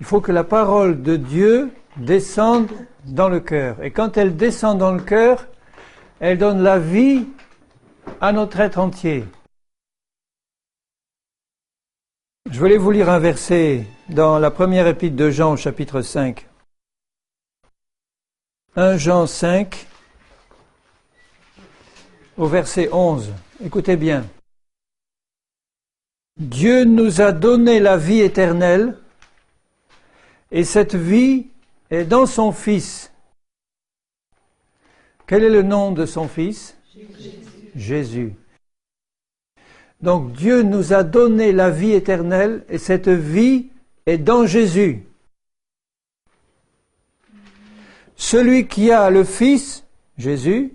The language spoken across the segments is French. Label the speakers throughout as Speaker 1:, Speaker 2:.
Speaker 1: Il faut que la parole de Dieu descende dans le cœur. Et quand elle descend dans le cœur, elle donne la vie à notre être entier. Je voulais vous lire un verset dans la première épître de Jean, au chapitre 5. 1 Jean 5, au verset 11. Écoutez bien. Dieu nous a donné la vie éternelle, et cette vie est dans son Fils. Quel est le nom de son Fils? Jésus. Donc Dieu nous a donné la vie éternelle, et cette vie est dans Jésus. Celui qui a le Fils, Jésus,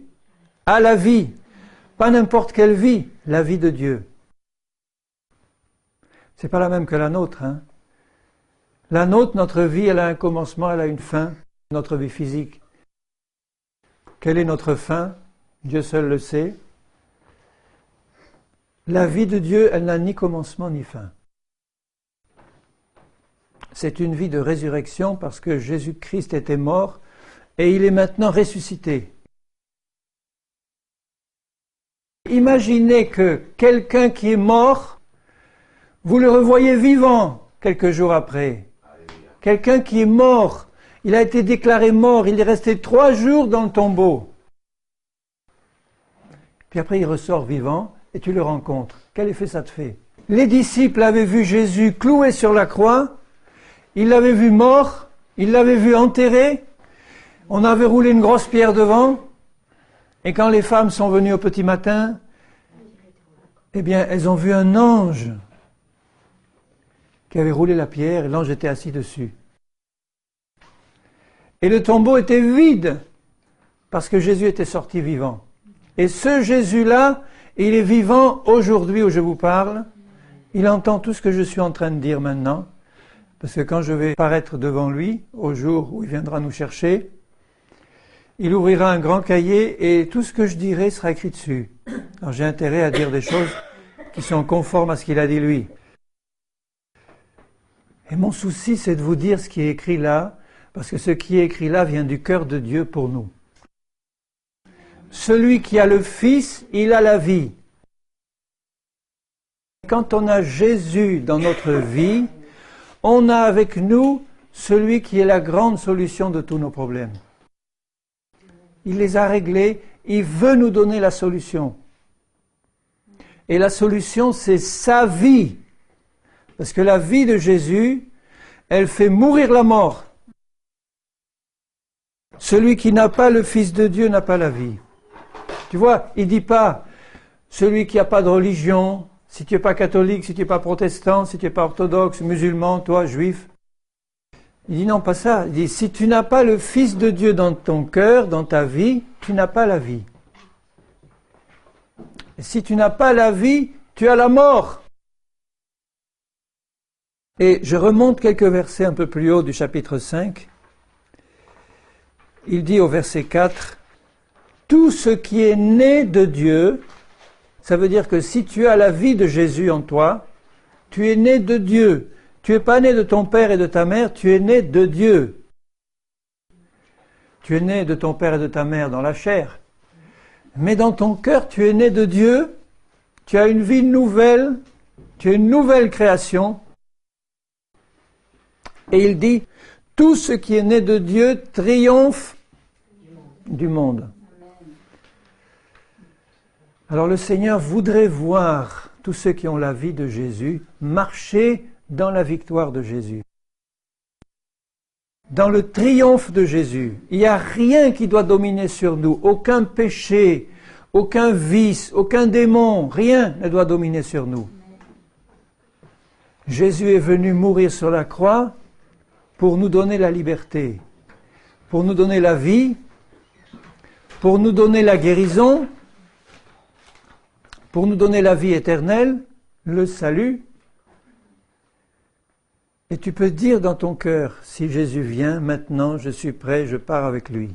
Speaker 1: a la vie. Pas n'importe quelle vie, la vie de Dieu. C'est pas la même que la nôtre, hein. La nôtre, notre vie, elle a un commencement, elle a une fin, notre vie physique. Quelle est notre fin? Dieu seul le sait. La vie de Dieu, elle n'a ni commencement ni fin. C'est une vie de résurrection parce que Jésus-Christ était mort et il est maintenant ressuscité. Imaginez que quelqu'un qui est mort, vous le revoyez vivant quelques jours après. Quelqu'un qui est mort, il a été déclaré mort, il est resté 3 jours dans le tombeau. Puis après il ressort vivant et tu le rencontres. Quel effet ça te fait? Les disciples avaient vu Jésus cloué sur la croix, ils l'avaient vu mort, ils l'avaient vu enterré, on avait roulé une grosse pierre devant, et quand les femmes sont venues au petit matin, eh bien elles ont vu un ange qui avait roulé la pierre et l'ange était assis dessus. Et le tombeau était vide parce que Jésus était sorti vivant. Et ce Jésus-là, il est vivant aujourd'hui où je vous parle. Il entend tout ce que je suis en train de dire maintenant. Parce que quand je vais paraître devant lui, au jour où il viendra nous chercher, il ouvrira un grand cahier et tout ce que je dirai sera écrit dessus. Alors j'ai intérêt à dire des choses qui sont conformes à ce qu'il a dit lui. Et mon souci, c'est de vous dire ce qui est écrit là, parce que ce qui est écrit là vient du cœur de Dieu pour nous. Celui qui a le Fils, il a la vie. Quand on a Jésus dans notre vie, on a avec nous celui qui est la grande solution de tous nos problèmes. Il les a réglés, il veut nous donner la solution. Et la solution, c'est sa vie. Parce que la vie de Jésus, elle fait mourir la mort. Celui qui n'a pas le Fils de Dieu n'a pas la vie. Tu vois, il ne dit pas, celui qui n'a pas de religion, si tu n'es pas catholique, si tu n'es pas protestant, si tu n'es pas orthodoxe, musulman, toi, juif. Il dit non, pas ça. Il dit, si tu n'as pas le Fils de Dieu dans ton cœur, dans ta vie, tu n'as pas la vie. Et si tu n'as pas la vie, tu as la mort. Et je remonte quelques versets un peu plus haut du chapitre 5. Il dit au verset 4, « Tout ce qui est né de Dieu », ça veut dire que si tu as la vie de Jésus en toi, tu es né de Dieu. Tu n'es pas né de ton père et de ta mère, tu es né de Dieu. Tu es né de ton père et de ta mère dans la chair. Mais dans ton cœur, tu es né de Dieu, tu as une vie nouvelle, tu es une nouvelle création. Et il dit, tout ce qui est né de Dieu triomphe du monde. Alors le Seigneur voudrait voir tous ceux qui ont la vie de Jésus marcher dans la victoire de Jésus. Dans le triomphe de Jésus. Il n'y a rien qui doit dominer sur nous, aucun péché, aucun vice, aucun démon, rien ne doit dominer sur nous. Jésus est venu mourir sur la croix pour nous donner la liberté, pour nous donner la vie, pour nous donner la guérison, pour nous donner la vie éternelle, le salut. Et tu peux dire dans ton cœur, si Jésus vient, maintenant je suis prêt, je pars avec lui.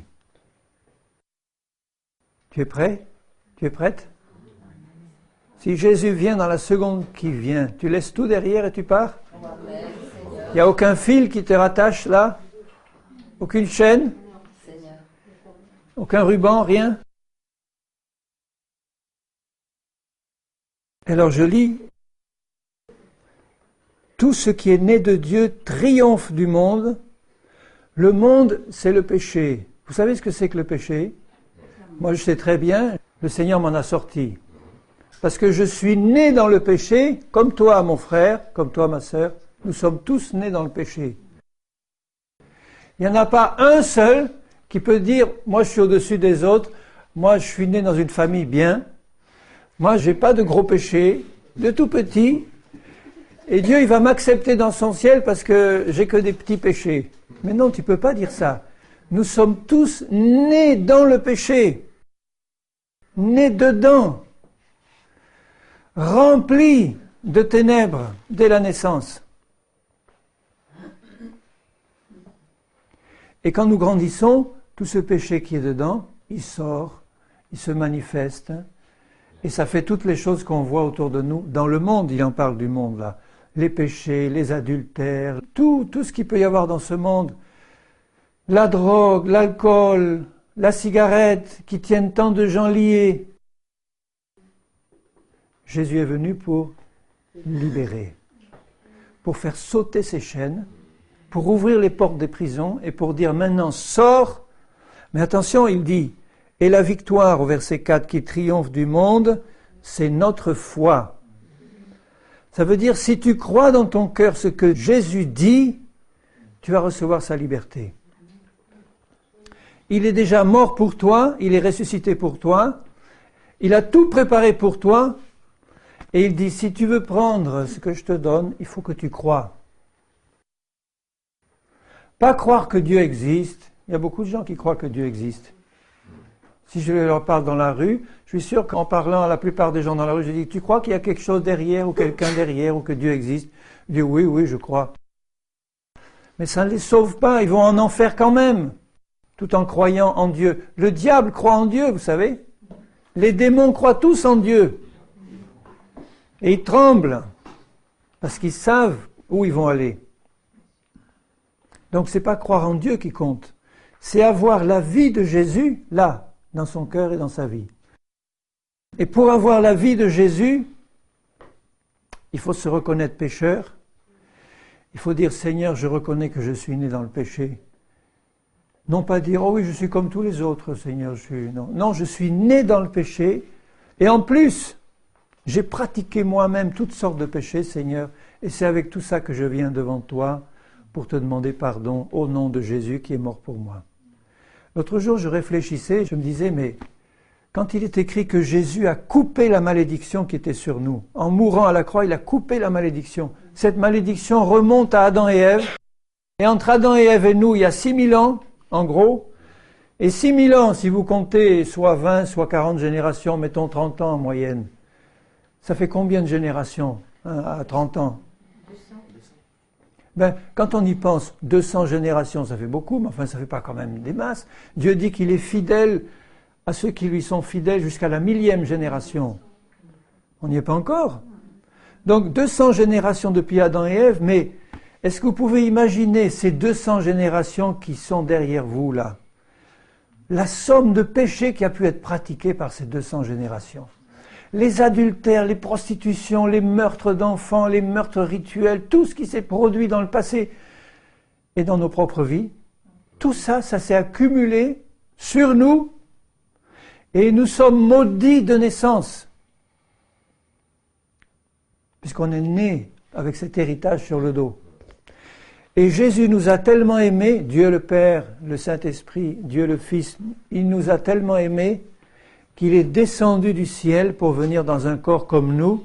Speaker 1: Tu es prêt? Tu es prête? Si Jésus vient dans la seconde qui vient, tu laisses tout derrière et tu pars? Il n'y a aucun fil qui te rattache là? Aucune chaîne? Aucun ruban, rien? Alors je lis, tout ce qui est né de Dieu triomphe du monde. Le monde, c'est le péché. Vous savez ce que c'est que le péché? Moi, je sais très bien, le Seigneur m'en a sorti. Parce que je suis né dans le péché, comme toi, mon frère, comme toi, ma sœur. Nous sommes tous nés dans le péché. Il n'y en a pas un seul qui peut dire, moi, je suis au-dessus des autres. Moi, je suis né dans une famille bien. Moi, je n'ai pas de gros péchés, de tout petit. Et Dieu, il va m'accepter dans son ciel parce que j'ai que des petits péchés. Mais non, tu ne peux pas dire ça. Nous sommes tous nés dans le péché. Nés dedans. Remplis de ténèbres dès la naissance. Et quand nous grandissons, tout ce péché qui est dedans, il sort, il se manifeste. Et ça fait toutes les choses qu'on voit autour de nous. Dans le monde, il en parle du monde là. Les péchés, les adultères, tout ce qu'il peut y avoir dans ce monde. La drogue, l'alcool, la cigarette, qui tiennent tant de gens liés. Jésus est venu pour libérer, pour faire sauter ces chaînes, pour ouvrir les portes des prisons et pour dire maintenant sors. Mais attention, il dit, et la victoire au verset 4 qui triomphe du monde, c'est notre foi. Ça veut dire si tu crois dans ton cœur ce que Jésus dit, tu vas recevoir sa liberté. Il est déjà mort pour toi, il est ressuscité pour toi, il a tout préparé pour toi, et il dit, si tu veux prendre ce que je te donne, il faut que tu crois. Pas croire que Dieu existe. Il y a beaucoup de gens qui croient que Dieu existe. Si je leur parle dans la rue, je suis sûr qu'en parlant à la plupart des gens dans la rue, je dis, tu crois qu'il y a quelque chose derrière ou quelqu'un derrière ou que Dieu existe? Ils disent, oui, oui, je crois. Mais ça ne les sauve pas, ils vont en enfer quand même, tout en croyant en Dieu. Le diable croit en Dieu, vous savez. Les démons croient tous en Dieu. Et ils tremblent, parce qu'ils savent où ils vont aller. Donc ce n'est pas croire en Dieu qui compte, c'est avoir la vie de Jésus, là, dans son cœur et dans sa vie. Et pour avoir la vie de Jésus, il faut se reconnaître pécheur. Il faut dire, Seigneur, je reconnais que je suis né dans le péché. Non pas dire, oh oui, je suis comme tous les autres, Seigneur. Non, je suis né dans le péché. Et en plus, j'ai pratiqué moi-même toutes sortes de péchés, Seigneur. Et c'est avec tout ça que je viens devant toi pour te demander pardon au nom de Jésus qui est mort pour moi. L'autre jour, je réfléchissais, je me disais, mais quand il est écrit que Jésus a coupé la malédiction qui était sur nous, en mourant à la croix, il a coupé la malédiction. Cette malédiction remonte à Adam et Ève. Et entre Adam et Ève et nous, il y a 6000 ans, en gros. Et 6000 ans, si vous comptez soit 20, soit 40 générations, mettons 30 ans en moyenne, ça fait combien de générations à 30 ans? Ben, quand on y pense, 200 générations, ça fait beaucoup, mais enfin, ça ne fait pas quand même des masses. Dieu dit qu'il est fidèle à ceux qui lui sont fidèles jusqu'à la 1000e génération. On n'y est pas encore. Donc, 200 générations depuis Adam et Ève, mais est-ce que vous pouvez imaginer ces 200 générations qui sont derrière vous, là? La somme de péchés qui a pu être pratiquée par ces 200 générations. Les adultères, les prostitutions, les meurtres d'enfants, les meurtres rituels, tout ce qui s'est produit dans le passé et dans nos propres vies, tout ça, ça s'est accumulé sur nous et nous sommes maudits de naissance. Puisqu'on est né avec cet héritage sur le dos. Et Jésus nous a tellement aimés, Dieu le Père, le Saint-Esprit, Dieu le Fils, il nous a tellement aimés qu'il est descendu du ciel pour venir dans un corps comme nous,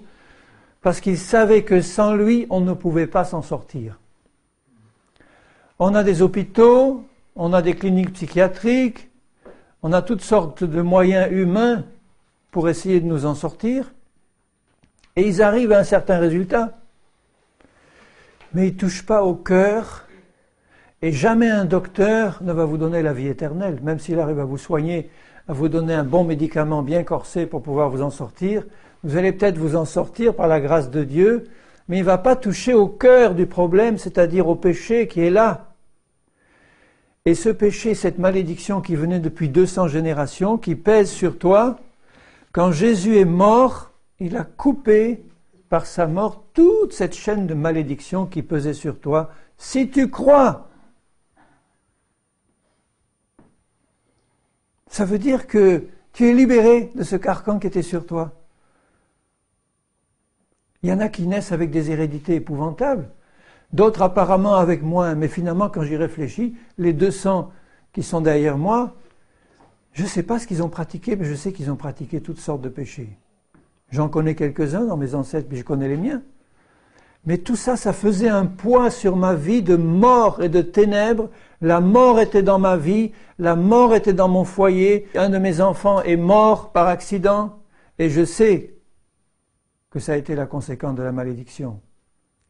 Speaker 1: parce qu'il savait que sans lui, on ne pouvait pas s'en sortir. On a des hôpitaux, on a des cliniques psychiatriques, on a toutes sortes de moyens humains pour essayer de nous en sortir, et ils arrivent à un certain résultat. Mais ils ne touchent pas au cœur, et jamais un docteur ne va vous donner la vie éternelle, même s'il arrive à vous soigner, à vous donner un bon médicament bien corsé pour pouvoir vous en sortir. Vous allez peut-être vous en sortir par la grâce de Dieu, mais il ne va pas toucher au cœur du problème, c'est-à-dire au péché qui est là. Et ce péché, cette malédiction qui venait depuis 200 générations, qui pèse sur toi, quand Jésus est mort, il a coupé par sa mort toute cette chaîne de malédiction qui pesait sur toi, si tu crois. Ça veut dire que tu es libéré de ce carcan qui était sur toi. Il y en a qui naissent avec des hérédités épouvantables, d'autres apparemment avec moins, mais finalement quand j'y réfléchis, les 200 qui sont derrière moi, je ne sais pas ce qu'ils ont pratiqué, mais je sais qu'ils ont pratiqué toutes sortes de péchés. J'en connais quelques-uns dans mes ancêtres, puis je connais les miens. Mais tout ça, ça faisait un poids sur ma vie de mort et de ténèbres. La mort était dans ma vie, la mort était dans mon foyer. Un de mes enfants est mort par accident, et je sais que ça a été la conséquence de la malédiction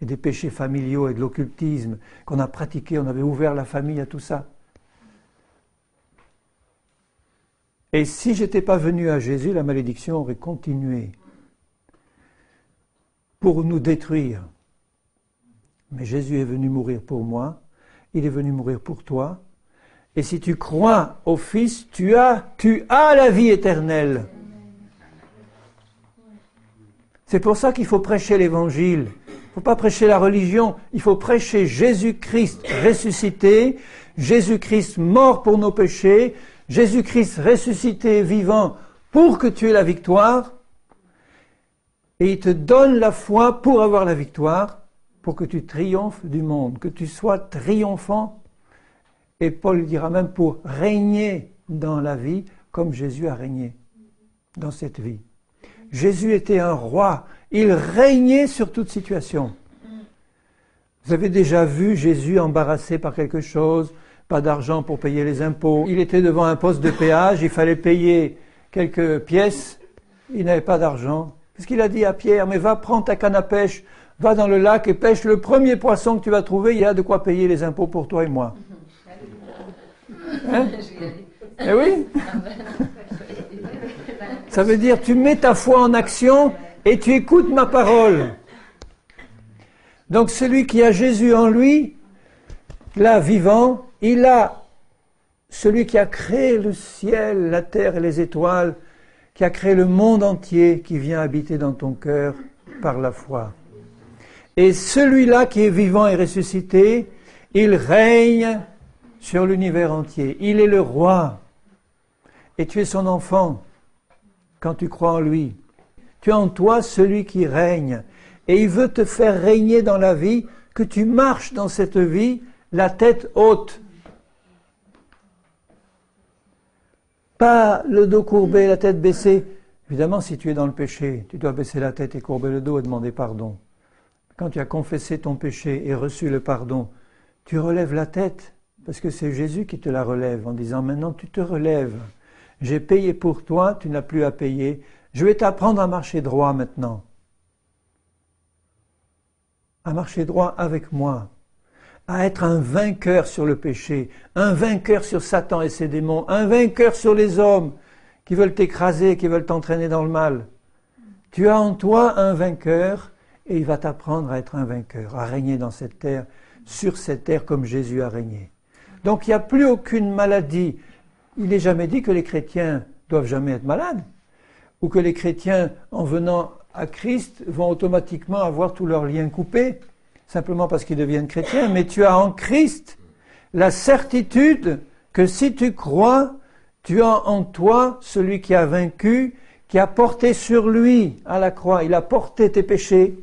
Speaker 1: et des péchés familiaux et de l'occultisme qu'on a pratiqué, on avait ouvert la famille à tout ça. Et si je n'étais pas venu à Jésus, la malédiction aurait continué pour nous détruire. Mais Jésus est venu mourir pour moi, il est venu mourir pour toi. Et si tu crois au Fils, tu as la vie éternelle. C'est pour ça qu'il faut prêcher l'Évangile. Il ne faut pas prêcher la religion, il faut prêcher Jésus-Christ ressuscité, Jésus-Christ mort pour nos péchés, Jésus-Christ ressuscité et vivant pour que tu aies la victoire. Et il te donne la foi pour avoir la victoire, pour que tu triomphes du monde, que tu sois triomphant. Et Paul dira même pour régner dans la vie comme Jésus a régné dans cette vie. Jésus était un roi, il régnait sur toute situation. Vous avez déjà vu Jésus embarrassé par quelque chose, pas d'argent pour payer les impôts. Il était devant un poste de péage, il fallait payer quelques pièces, il n'avait pas d'argent. Qu'est-ce qu'il a dit à Pierre? Mais va prendre ta canne à pêche, va dans le lac et pêche le premier poisson que tu vas trouver, il y a de quoi payer les impôts pour toi et moi. Hein? Eh oui. Ça veut dire tu mets ta foi en action et tu écoutes ma parole. Donc celui qui a Jésus en lui, là vivant, il a celui qui a créé le ciel, la terre et les étoiles, qui a créé le monde entier, qui vient habiter dans ton cœur par la foi. Et celui-là qui est vivant et ressuscité, il règne sur l'univers entier. Il est le roi. Et tu es son enfant quand tu crois en lui. Tu as en toi celui qui règne. Et il veut te faire régner dans la vie, que tu marches dans cette vie, la tête haute. Pas le dos courbé, la tête baissée. Évidemment, si tu es dans le péché, tu dois baisser la tête et courber le dos et demander pardon. Quand tu as confessé ton péché et reçu le pardon, tu relèves la tête, parce que c'est Jésus qui te la relève, en disant maintenant tu te relèves. J'ai payé pour toi, tu n'as plus à payer. Je vais t'apprendre à marcher droit maintenant. À marcher droit avec moi. À être un vainqueur sur le péché, un vainqueur sur Satan et ses démons, un vainqueur sur les hommes qui veulent t'écraser, qui veulent t'entraîner dans le mal. Tu as en toi un vainqueur et il va t'apprendre à être un vainqueur, à régner dans cette terre, sur cette terre comme Jésus a régné. Donc il n'y a plus aucune maladie. Il n'est jamais dit que les chrétiens doivent jamais être malades, ou que les chrétiens, en venant à Christ, vont automatiquement avoir tous leurs liens coupés, simplement parce qu'ils deviennent chrétiens, mais tu as en Christ la certitude que si tu crois, tu as en toi celui qui a vaincu, qui a porté sur lui à la croix. Il a porté tes péchés,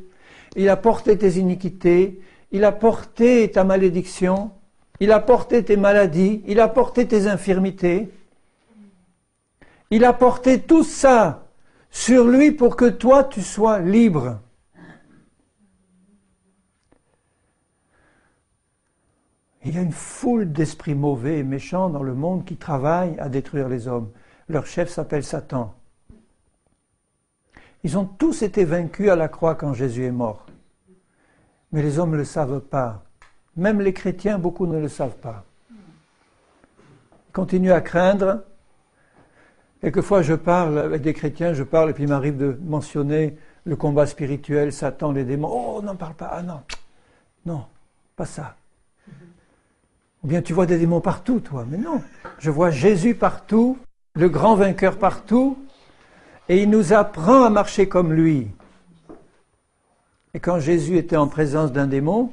Speaker 1: il a porté tes iniquités, il a porté ta malédiction, il a porté tes maladies, il a porté tes infirmités. Il a porté tout ça sur lui pour que toi tu sois libre. Il y a une foule d'esprits mauvais et méchants dans le monde qui travaillent à détruire les hommes. Leur chef s'appelle Satan. Ils ont tous été vaincus à la croix quand Jésus est mort. Mais les hommes ne le savent pas. Même les chrétiens, beaucoup ne le savent pas. Ils continuent à craindre. Quelquefois, je parle avec des chrétiens, et puis il m'arrive de mentionner le combat spirituel, Satan, les démons. Oh, n'en parle pas. Ah non, non, pas ça. Ou bien tu vois des démons partout, toi. Mais non, je vois Jésus partout, le grand vainqueur partout, et il nous apprend à marcher comme lui. Et quand Jésus était en présence d'un démon,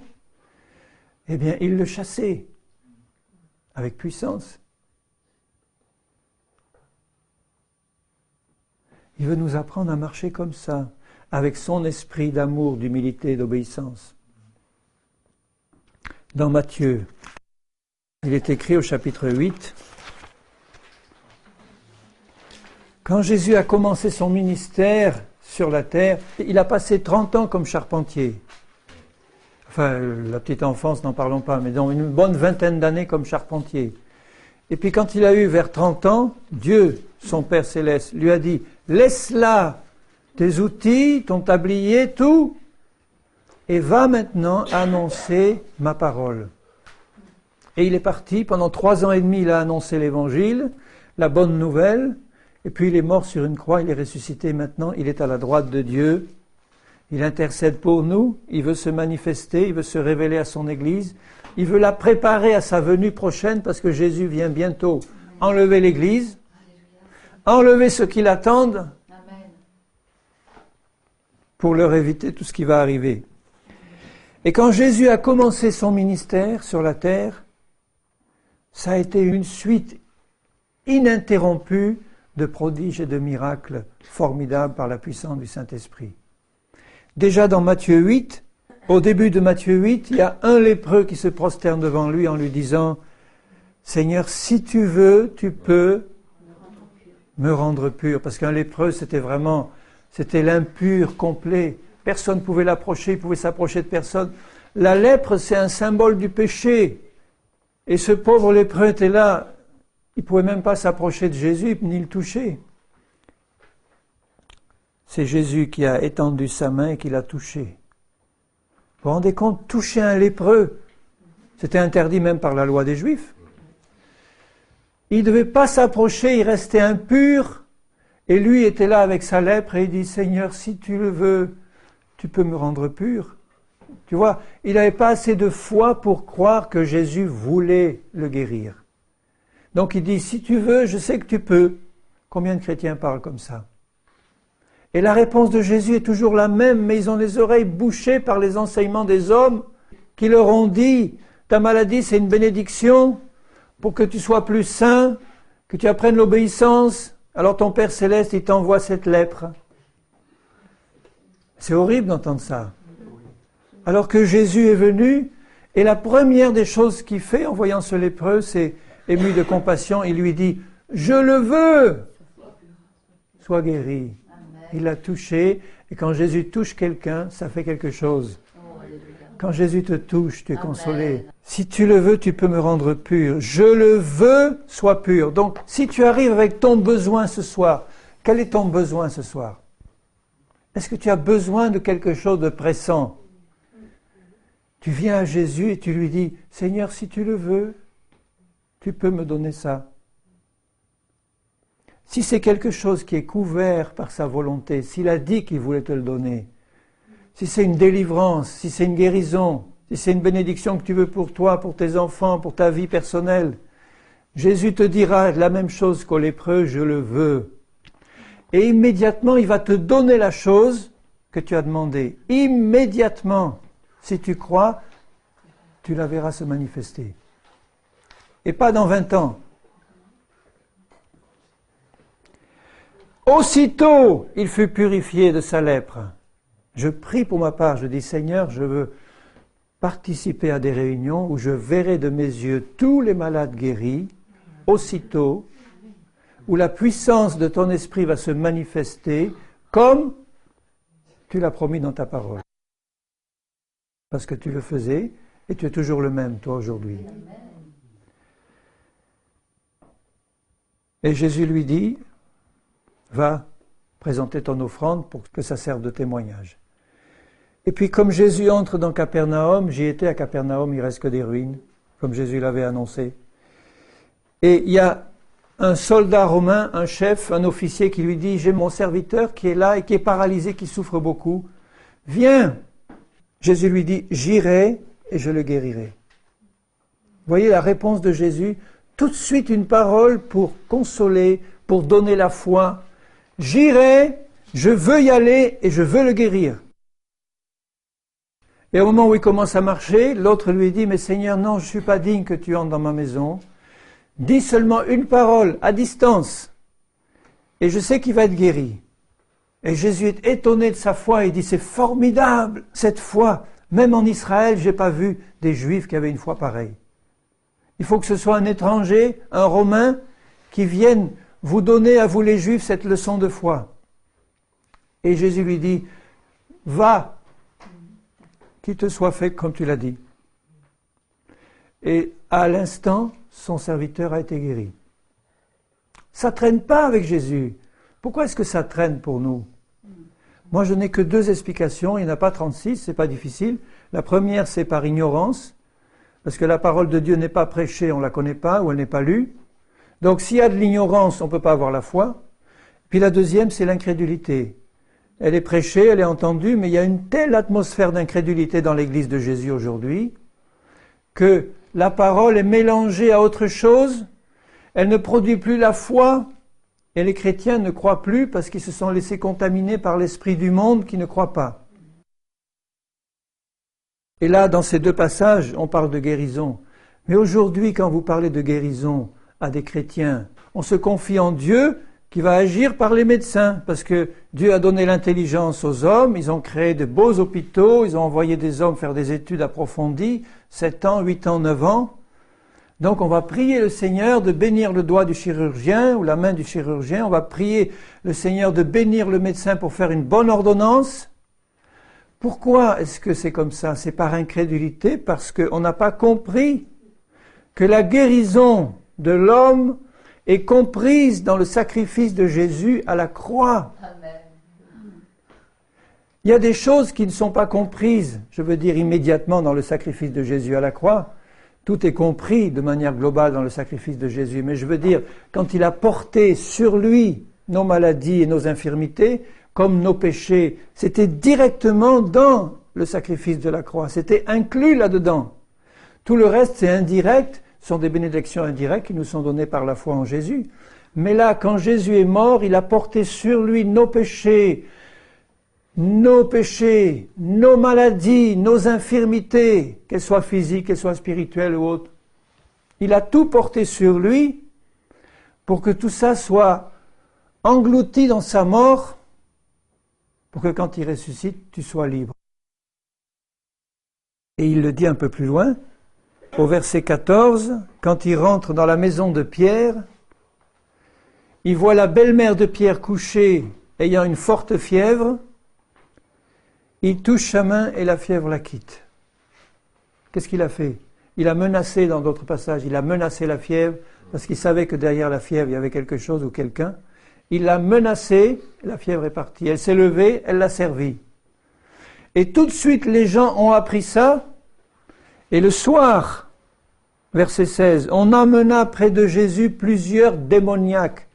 Speaker 1: eh bien, il le chassait avec puissance. Il veut nous apprendre à marcher comme ça, avec son esprit d'amour, d'humilité et d'obéissance. Dans Matthieu, il est écrit au chapitre 8, quand Jésus a commencé son ministère sur la terre, il a passé 30 ans comme charpentier. Enfin, la petite enfance, n'en parlons pas, mais dans une bonne vingtaine d'années comme charpentier. Et puis quand il a eu vers 30 ans, Dieu, son Père Céleste, lui a dit « Laisse là tes outils, ton tablier, tout, et va maintenant annoncer ma parole. » Et il est parti, pendant 3 ans et demi, il a annoncé l'Évangile, la bonne nouvelle, et puis il est mort sur une croix, il est ressuscité maintenant, il est à la droite de Dieu, il intercède pour nous, il veut se manifester, il veut se révéler à son Église, il veut la préparer à sa venue prochaine parce que Jésus vient bientôt enlever l'Église, enlever ceux qui l'attendent pour leur éviter tout ce qui va arriver. Et quand Jésus a commencé son ministère sur la terre, ça a été une suite ininterrompue de prodiges et de miracles formidables par la puissance du Saint-Esprit. Déjà dans Matthieu 8, au début de Matthieu 8, il y a un lépreux qui se prosterne devant lui en lui disant « Seigneur, si tu veux, tu peux me rendre pur. » Parce qu'un lépreux, c'était l'impur complet. Personne ne pouvait l'approcher, il pouvait s'approcher de personne. La lèpre, c'est un symbole du péché. Et ce pauvre lépreux était là, il ne pouvait même pas s'approcher de Jésus, ni le toucher. C'est Jésus qui a étendu sa main et qui l'a touché. Vous vous rendez compte, toucher un lépreux, c'était interdit même par la loi des Juifs. Il ne devait pas s'approcher, il restait impur, et lui était là avec sa lèpre et il dit « Seigneur, si tu le veux, tu peux me rendre pur. » Tu vois, il n'avait pas assez de foi pour croire que Jésus voulait le guérir. Donc il dit « Si tu veux, je sais que tu peux. » Combien de chrétiens parlent comme ça? Et la réponse de Jésus est toujours la même, mais ils ont les oreilles bouchées par les enseignements des hommes qui leur ont dit « Ta maladie, c'est une bénédiction pour que tu sois plus sain, que tu apprennes l'obéissance. Alors ton Père Céleste, il t'envoie cette lèpre. » C'est horrible d'entendre ça. Alors que Jésus est venu, et la première des choses qu'il fait en voyant ce lépreux, c'est ému de compassion, il lui dit « Je le veux, sois guéri. » Il l'a touché, et quand Jésus touche quelqu'un, ça fait quelque chose. Quand Jésus te touche, tu es consolé. Si tu le veux, tu peux me rendre pur. Je le veux, sois pur. Donc, si tu arrives avec ton besoin ce soir, quel est ton besoin ce soir? Est-ce que tu as besoin de quelque chose de pressant? Tu viens à Jésus et tu lui dis, Seigneur, si tu le veux, tu peux me donner ça. Si c'est quelque chose qui est couvert par sa volonté, s'il a dit qu'il voulait te le donner, si c'est une délivrance, si c'est une guérison, si c'est une bénédiction que tu veux pour toi, pour tes enfants, pour ta vie personnelle, Jésus te dira la même chose qu'au lépreux, je le veux. Et immédiatement, il va te donner la chose que tu as demandée. Immédiatement, si tu crois, tu la verras se manifester. Et pas dans 20 ans. Aussitôt, il fut purifié de sa lèpre. Je prie pour ma part, je dis Seigneur, je veux participer à des réunions où je verrai de mes yeux tous les malades guéris, aussitôt, où la puissance de ton esprit va se manifester comme tu l'as promis dans ta parole. Parce que tu le faisais et tu es toujours le même, toi, aujourd'hui. Et Jésus lui dit, va présenter ton offrande pour que ça serve de témoignage. Et puis comme Jésus entre dans Capernaum, j'y étais à Capernaum, il ne reste que des ruines, comme Jésus l'avait annoncé. Et il y a un soldat romain, un chef, un officier qui lui dit « J'ai mon serviteur qui est là et qui est paralysé, qui souffre beaucoup. Viens !» Jésus lui dit « J'irai et je le guérirai. » Vous voyez la réponse de Jésus, tout de suite une parole pour consoler, pour donner la foi. « J'irai, je veux y aller et je veux le guérir. » Et au moment où il commence à marcher, l'autre lui dit « Mais Seigneur, non, je ne suis pas digne que tu entres dans ma maison. Dis seulement une parole à distance et je sais qu'il va être guéri. » Et Jésus est étonné de sa foi et dit « C'est formidable cette foi. Même en Israël, je n'ai pas vu des Juifs qui avaient une foi pareille. Il faut que ce soit un étranger, un Romain, qui vienne vous donner à vous les Juifs cette leçon de foi. » Et Jésus lui dit « Va, qu'il te soit fait comme tu l'as dit. » Et à l'instant, son serviteur a été guéri. Ça ne traîne pas avec Jésus. Pourquoi est-ce que ça traîne pour nous? Moi, je n'ai que 2 explications. Il n'y en a pas 36, c'est pas difficile. La première, c'est par ignorance, parce que la parole de Dieu n'est pas prêchée, on ne la connaît pas, ou elle n'est pas lue. Donc, s'il y a de l'ignorance, on ne peut pas avoir la foi. Puis la deuxième, c'est l'incrédulité. Elle est prêchée, elle est entendue, mais il y a une telle atmosphère d'incrédulité dans l'Église de Jésus aujourd'hui que la parole est mélangée à autre chose, elle ne produit plus la foi, et les chrétiens ne croient plus parce qu'ils se sont laissés contaminer par l'esprit du monde qui ne croit pas. Et là, dans ces 2 passages, on parle de guérison. Mais aujourd'hui, quand vous parlez de guérison à des chrétiens, on se confie en Dieu qui va agir par les médecins, parce que Dieu a donné l'intelligence aux hommes, ils ont créé de beaux hôpitaux, ils ont envoyé des hommes faire des études approfondies, 7 ans, 8 ans, 9 ans. Donc on va prier le Seigneur de bénir le doigt du chirurgien ou la main du chirurgien, on va prier le Seigneur de bénir le médecin pour faire une bonne ordonnance. Pourquoi est-ce que c'est comme ça? C'est par incrédulité, parce qu'on n'a pas compris que la guérison de l'homme est comprise dans le sacrifice de Jésus à la croix. Amen. Il y a des choses qui ne sont pas comprises, je veux dire immédiatement dans le sacrifice de Jésus à la croix. Tout est compris de manière globale dans le sacrifice de Jésus. Mais je veux dire, quand il a porté sur lui nos maladies et nos infirmités, comme nos péchés, c'était directement dans le sacrifice de la croix. C'était inclus là-dedans. Tout le reste, c'est indirect, sont des bénédictions indirectes qui nous sont données par la foi en Jésus. Mais là, quand Jésus est mort, il a porté sur lui nos péchés, nos maladies, nos infirmités, qu'elles soient physiques, qu'elles soient spirituelles ou autres. Il a tout porté sur lui pour que tout ça soit englouti dans sa mort, pour que quand il ressuscite, tu sois libre. Et il le dit un peu plus loin, au verset 14, quand il rentre dans la maison de Pierre, il voit la belle-mère de Pierre couchée, ayant une forte fièvre. Il touche sa main et la fièvre la quitte. Qu'est-ce qu'il a fait? Il a menacé, dans d'autres passages, il a menacé la fièvre, parce qu'il savait que derrière la fièvre, il y avait quelque chose ou quelqu'un. Il l'a menacée, la fièvre est partie. Elle s'est levée, elle l'a servi. Et tout de suite, les gens ont appris ça. Et le soir, verset 16, on emmena près de Jésus plusieurs démoniaques.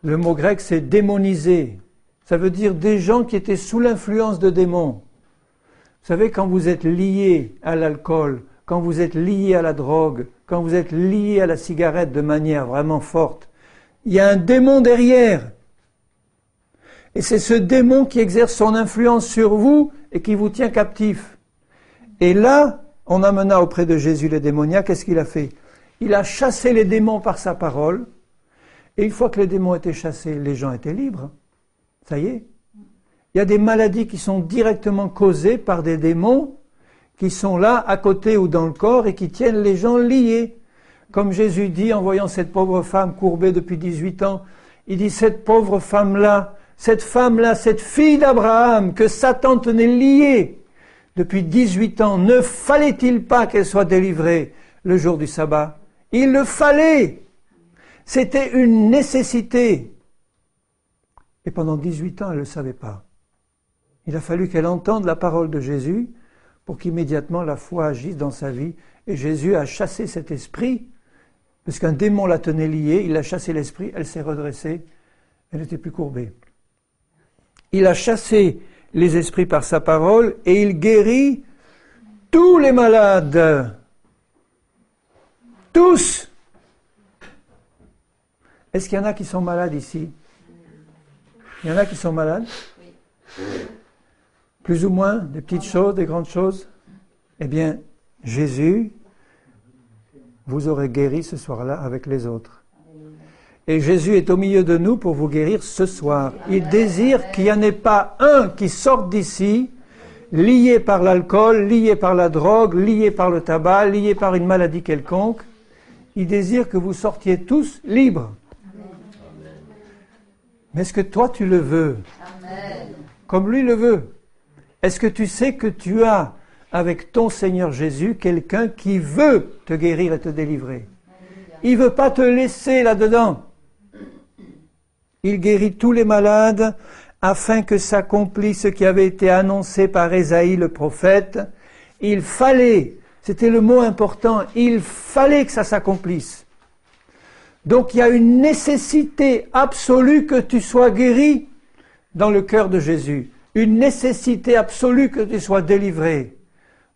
Speaker 1: Le mot grec, c'est démoniser. Ça veut dire des gens qui étaient sous l'influence de démons. Vous savez, quand vous êtes lié à l'alcool, quand vous êtes lié à la drogue, quand vous êtes lié à la cigarette de manière vraiment forte, il y a un démon derrière. Et c'est ce démon qui exerce son influence sur vous et qui vous tient captif. Et là, on amena auprès de Jésus les démoniaques. Qu'est-ce qu'il a fait? Il a chassé les démons par sa parole. Et une fois que les démons étaient chassés, les gens étaient libres. Ça y est. Il y a des maladies qui sont directement causées par des démons qui sont là, à côté ou dans le corps, et qui tiennent les gens liés. Comme Jésus dit, en voyant cette pauvre femme courbée depuis 18 ans, il dit, cette pauvre femme-là, cette fille d'Abraham, que Satan tenait liée depuis 18 ans, ne fallait-il pas qu'elle soit délivrée le jour du sabbat? Il le fallait. C'était une nécessité. Et pendant 18 ans, elle ne le savait pas. Il a fallu qu'elle entende la parole de Jésus pour qu'immédiatement la foi agisse dans sa vie. Et Jésus a chassé cet esprit Parce qu'un démon la tenait liée, il a chassé l'esprit, elle s'est redressée, elle n'était plus courbée. Il a chassé les esprits par sa parole et il guérit tous les malades. Tous. Est-ce qu'il y en a qui sont malades ici? Il y en a qui sont malades? Plus ou moins, des petites choses, des grandes choses? Eh bien, Jésus vous aurait guéri ce soir-là avec les autres. Et Jésus est au milieu de nous pour vous guérir ce soir. Il désire qu'il n'y en ait pas un qui sorte d'ici, lié par l'alcool, lié par la drogue, lié par le tabac, lié par une maladie quelconque. Il désire que vous sortiez tous libres. Mais est-ce que toi tu le veux? Comme lui le veut? Est-ce que tu sais que tu as avec ton Seigneur Jésus quelqu'un qui veut te guérir et te délivrer? Il ne veut pas te laisser là-dedans. Il guérit tous les malades afin que s'accomplisse ce qui avait été annoncé par Ésaïe le prophète. Il fallait, c'était le mot important, il fallait que ça s'accomplisse. Donc il y a une nécessité absolue que tu sois guéri dans le cœur de Jésus. Une nécessité absolue que tu sois délivré.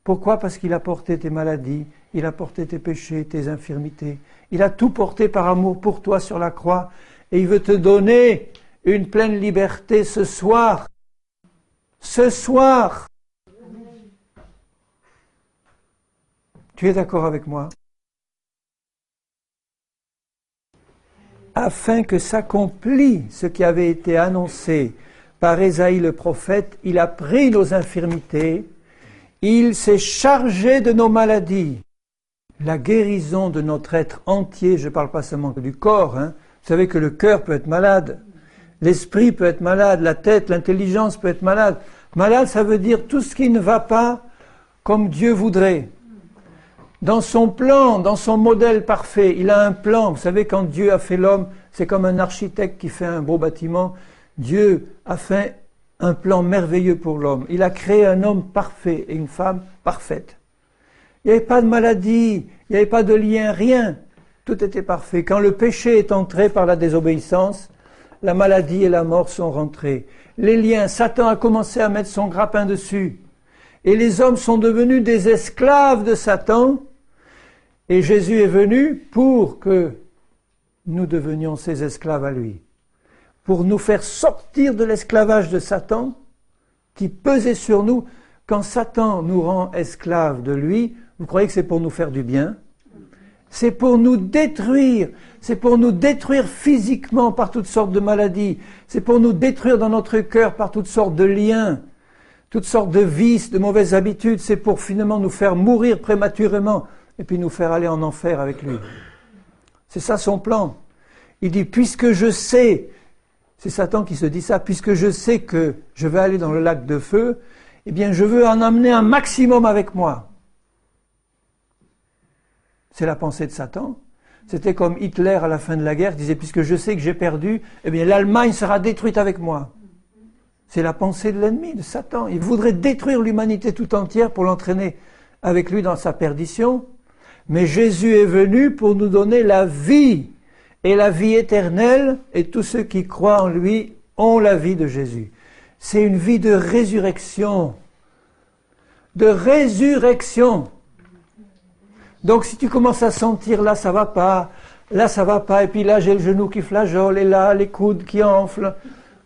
Speaker 1: Pourquoi? Parce qu'il a porté tes maladies, il a porté tes péchés, tes infirmités. Il a tout porté par amour pour toi sur la croix. Et il veut te donner une pleine liberté ce soir. Ce soir. Tu es d'accord avec moi? Afin que s'accomplisse ce qui avait été annoncé par Ésaïe le prophète, il a pris nos infirmités, il s'est chargé de nos maladies. La guérison de notre être entier, je ne parle pas seulement du corps, Vous savez que le cœur peut être malade, l'esprit peut être malade, la tête, l'intelligence peut être malade. Malade, ça veut dire tout ce qui ne va pas comme Dieu voudrait. Dans son plan, dans son modèle parfait, il a un plan. Vous savez, quand Dieu a fait l'homme, c'est comme un architecte qui fait un beau bâtiment. Dieu a fait un plan merveilleux pour l'homme. Il a créé un homme parfait et une femme parfaite. Il n'y avait pas de maladie, il n'y avait pas de lien, rien. Tout était parfait. Quand le péché est entré par la désobéissance, la maladie et la mort sont rentrées. Les liens, Satan a commencé à mettre son grappin dessus. Et les hommes sont devenus des esclaves de Satan. Et Jésus est venu pour que nous devenions ses esclaves à lui. Pour nous faire sortir de l'esclavage de Satan qui pesait sur nous. Quand Satan nous rend esclaves de lui, vous croyez que c'est pour nous faire du bien? C'est pour nous détruire. C'est pour nous détruire physiquement par toutes sortes de maladies. C'est pour nous détruire dans notre cœur par toutes sortes de liens, toutes sortes de vices, de mauvaises habitudes. C'est pour finalement nous faire mourir prématurément et puis nous faire aller en enfer avec lui. C'est ça son plan. Il dit, puisque je sais, c'est Satan qui se dit ça, puisque je sais que je vais aller dans le lac de feu, eh bien je veux en amener un maximum avec moi. C'est la pensée de Satan. C'était comme Hitler à la fin de la guerre, disait, puisque je sais que j'ai perdu, eh bien l'Allemagne sera détruite avec moi. C'est la pensée de l'ennemi, de Satan. Il voudrait détruire l'humanité tout entière pour l'entraîner avec lui dans sa perdition. Mais Jésus est venu pour nous donner la vie, et la vie éternelle, et tous ceux qui croient en lui ont la vie de Jésus. C'est une vie de résurrection. De résurrection. Donc si tu commences à sentir là ça va pas, et puis là j'ai le genou qui flageole, et là les coudes qui enflent,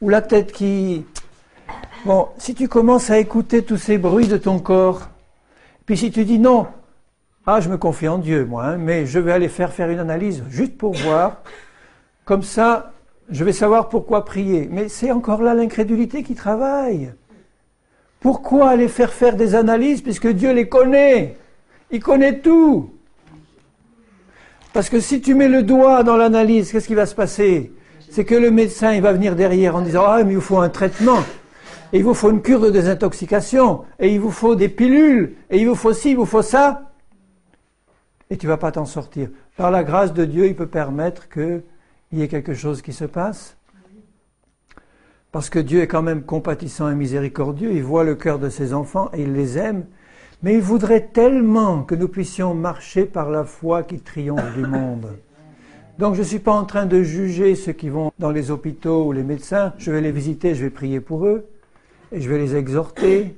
Speaker 1: ou la tête qui... Bon, si tu commences à écouter tous ces bruits de ton corps, puis si tu dis non, je me confie en Dieu moi, mais je vais aller faire une analyse juste pour voir, comme ça je vais savoir pourquoi prier. Mais c'est encore là l'incrédulité qui travaille. Pourquoi aller faire des analyses puisque Dieu les connaît? Il connaît tout. Parce que si tu mets le doigt dans l'analyse, qu'est-ce qui va se passer? C'est que le médecin, il va venir derrière en disant « Ah, mais il vous faut un traitement, et il vous faut une cure de désintoxication, et il vous faut des pilules, et il vous faut ci, il vous faut ça. » Et tu ne vas pas t'en sortir. Par la grâce de Dieu, il peut permettre qu'il y ait quelque chose qui se passe. Parce que Dieu est quand même compatissant et miséricordieux, il voit le cœur de ses enfants et il les aime. Mais il voudrait tellement que nous puissions marcher par la foi qui triomphe du monde. Donc je ne suis pas en train de juger ceux qui vont dans les hôpitaux ou les médecins. Je vais les visiter, je vais prier pour eux, et je vais les exhorter.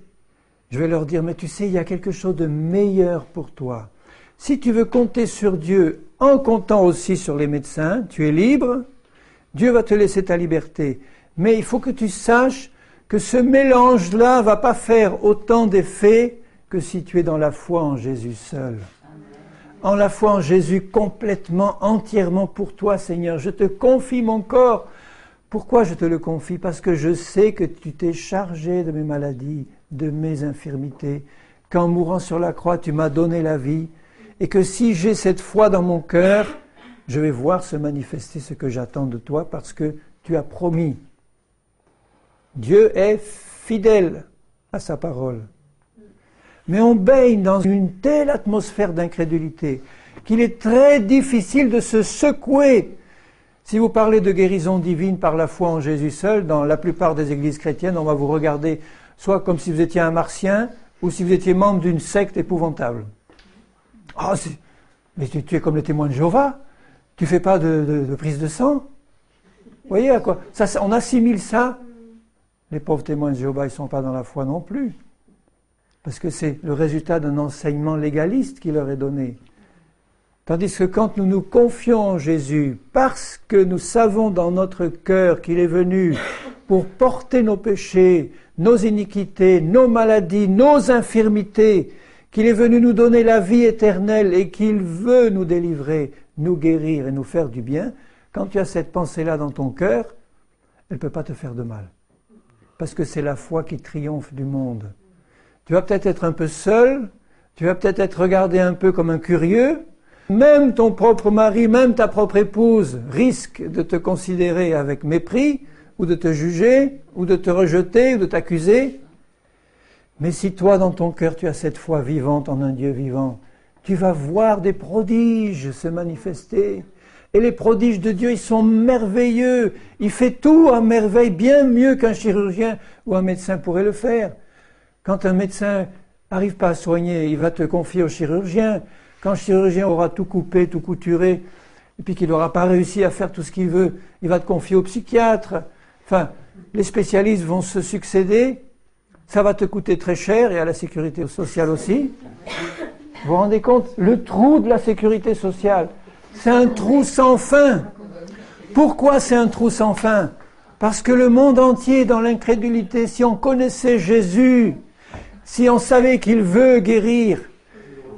Speaker 1: Je vais leur dire, mais tu sais, il y a quelque chose de meilleur pour toi. Si tu veux compter sur Dieu en comptant aussi sur les médecins, tu es libre, Dieu va te laisser ta liberté. Mais il faut que tu saches que ce mélange-là ne va pas faire autant d'effet que si tu es dans la foi en Jésus seul. En la foi en Jésus complètement, entièrement pour toi, Seigneur. Je te confie mon corps. Pourquoi je te le confie? Parce que je sais que tu t'es chargé de mes maladies, de mes infirmités, qu'en mourant sur la croix, tu m'as donné la vie, et que si j'ai cette foi dans mon cœur, je vais voir se manifester ce que j'attends de toi, parce que tu as promis. Dieu est fidèle à sa parole. Mais on baigne dans une telle atmosphère d'incrédulité qu'il est très difficile de se secouer. Si vous parlez de guérison divine par la foi en Jésus seul, dans la plupart des églises chrétiennes, on va vous regarder soit comme si vous étiez un martien, ou si vous étiez membre d'une secte épouvantable. Ah, mais tu es comme les témoins de Jéhovah, tu ne fais pas de prise de sang. Vous voyez à quoi ça, on assimile ça. Les pauvres témoins de Jéhovah, ils ne sont pas dans la foi non plus. Parce que c'est le résultat d'un enseignement légaliste qui leur est donné. Tandis que quand nous nous confions en Jésus, parce que nous savons dans notre cœur qu'il est venu pour porter nos péchés, nos iniquités, nos maladies, nos infirmités, qu'il est venu nous donner la vie éternelle et qu'il veut nous délivrer, nous guérir et nous faire du bien, quand tu as cette pensée-là dans ton cœur, elle ne peut pas te faire de mal. Parce que c'est la foi qui triomphe du monde. Tu vas peut-être être un peu seul, tu vas peut-être être regardé un peu comme un curieux, même ton propre mari, même ta propre épouse risque de te considérer avec mépris, ou de te juger, ou de te rejeter, ou de t'accuser. Mais si toi, dans ton cœur, tu as cette foi vivante en un Dieu vivant, tu vas voir des prodiges se manifester. Et les prodiges de Dieu, ils sont merveilleux. Il fait tout à merveille, bien mieux qu'un chirurgien ou un médecin pourrait le faire. Quand un médecin n'arrive pas à soigner, il va te confier au chirurgien. Quand le chirurgien aura tout coupé, tout couturé, et puis qu'il n'aura pas réussi à faire tout ce qu'il veut, il va te confier au psychiatre. Enfin, les spécialistes vont se succéder. Ça va te coûter très cher, et à la sécurité sociale aussi. Vous vous rendez compte? Le trou de la sécurité sociale, c'est un trou sans fin. Pourquoi c'est un trou sans fin? Parce que le monde entier est dans l'incrédulité. Si on connaissait Jésus, si on savait qu'il veut guérir,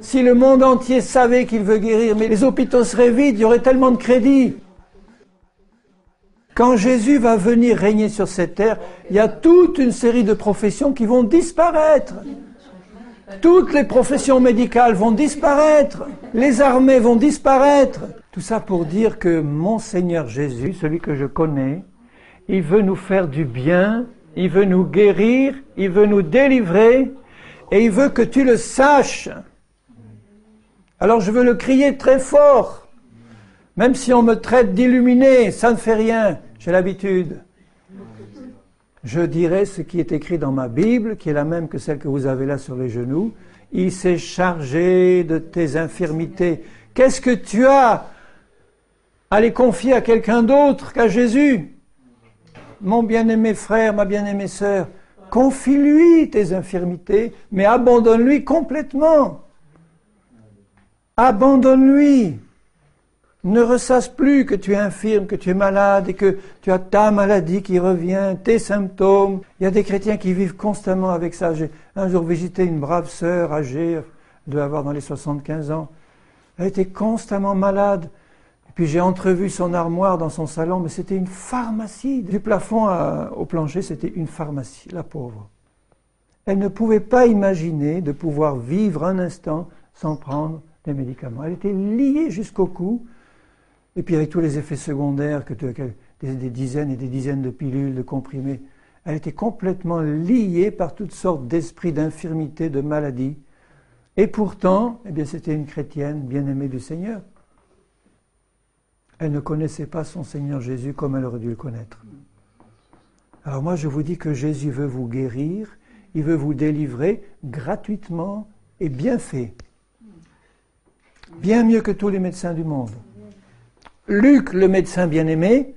Speaker 1: si le monde entier savait qu'il veut guérir, mais les hôpitaux seraient vides, il y aurait tellement de crédit. Quand Jésus va venir régner sur cette terre, il y a toute une série de professions qui vont disparaître. Toutes les professions médicales vont disparaître. Les armées vont disparaître. Tout ça pour dire que mon Seigneur Jésus, celui que je connais, il veut nous faire du bien, il veut nous guérir, il veut nous délivrer, et il veut que tu le saches. Alors je veux le crier très fort. Même si on me traite d'illuminé, ça ne fait rien, j'ai l'habitude. Je dirai ce qui est écrit dans ma Bible, qui est la même que celle que vous avez là sur les genoux. Il s'est chargé de tes infirmités. Qu'est-ce que tu as à les confier à quelqu'un d'autre qu'à Jésus? Mon bien-aimé frère, ma bien-aimée sœur, confie-lui tes infirmités, mais abandonne-lui complètement. Abandonne-lui. Ne ressasse plus que tu es infirme, que tu es malade et que tu as ta maladie qui revient, tes symptômes. Il y a des chrétiens qui vivent constamment avec ça. J'ai un jour visité une brave sœur âgée, elle devait avoir dans les 75 ans. Elle était constamment malade. Et puis j'ai entrevu son armoire dans son salon, mais c'était une pharmacie. Du plafond au plancher, c'était une pharmacie, la pauvre. Elle ne pouvait pas imaginer de pouvoir vivre un instant sans prendre des médicaments. Elle était liée jusqu'au cou. Et puis avec tous les effets secondaires, des dizaines et des dizaines de pilules, de comprimés, elle était complètement liée par toutes sortes d'esprits d'infirmité, de maladies. Et pourtant, eh bien, c'était une chrétienne bien-aimée du Seigneur. Elle ne connaissait pas son Seigneur Jésus comme elle aurait dû le connaître. Alors moi, je vous dis que Jésus veut vous guérir, il veut vous délivrer gratuitement et bien fait. Bien mieux que tous les médecins du monde. Luc, le médecin bien-aimé,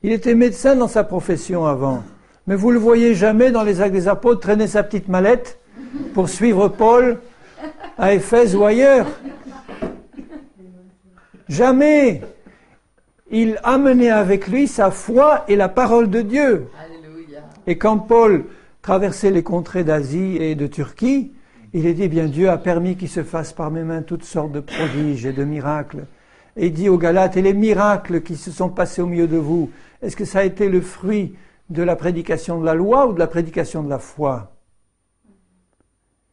Speaker 1: il était médecin dans sa profession avant. Mais vous ne le voyez jamais dans les Actes des Apôtres traîner sa petite mallette pour suivre Paul à Éphèse ou ailleurs. Jamais. Il amenait avec lui sa foi et la parole de Dieu.
Speaker 2: Alléluia.
Speaker 1: Et quand Paul traversait les contrées d'Asie et de Turquie, il a dit, bien Dieu a permis qu'il se fasse par mes mains toutes sortes de prodiges et de miracles. Et il dit aux Galates, et les miracles qui se sont passés au milieu de vous, est-ce que ça a été le fruit de la prédication de la loi ou de la prédication de la foi?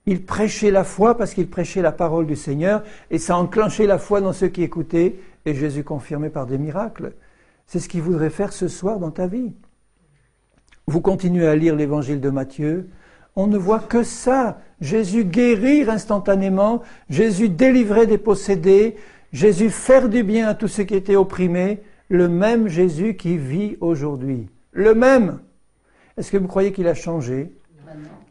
Speaker 1: Il prêchait la foi parce qu'il prêchait la parole du Seigneur, et ça enclenchait la foi dans ceux qui écoutaient, et Jésus confirmait par des miracles. C'est ce qu'il voudrait faire ce soir dans ta vie. Vous continuez à lire l'évangile de Matthieu, on ne voit que ça. Jésus guérir instantanément, Jésus délivrer des possédés, Jésus faire du bien à tous ceux qui étaient opprimés, le même Jésus qui vit aujourd'hui. Le même. Est-ce que vous croyez qu'il a changé?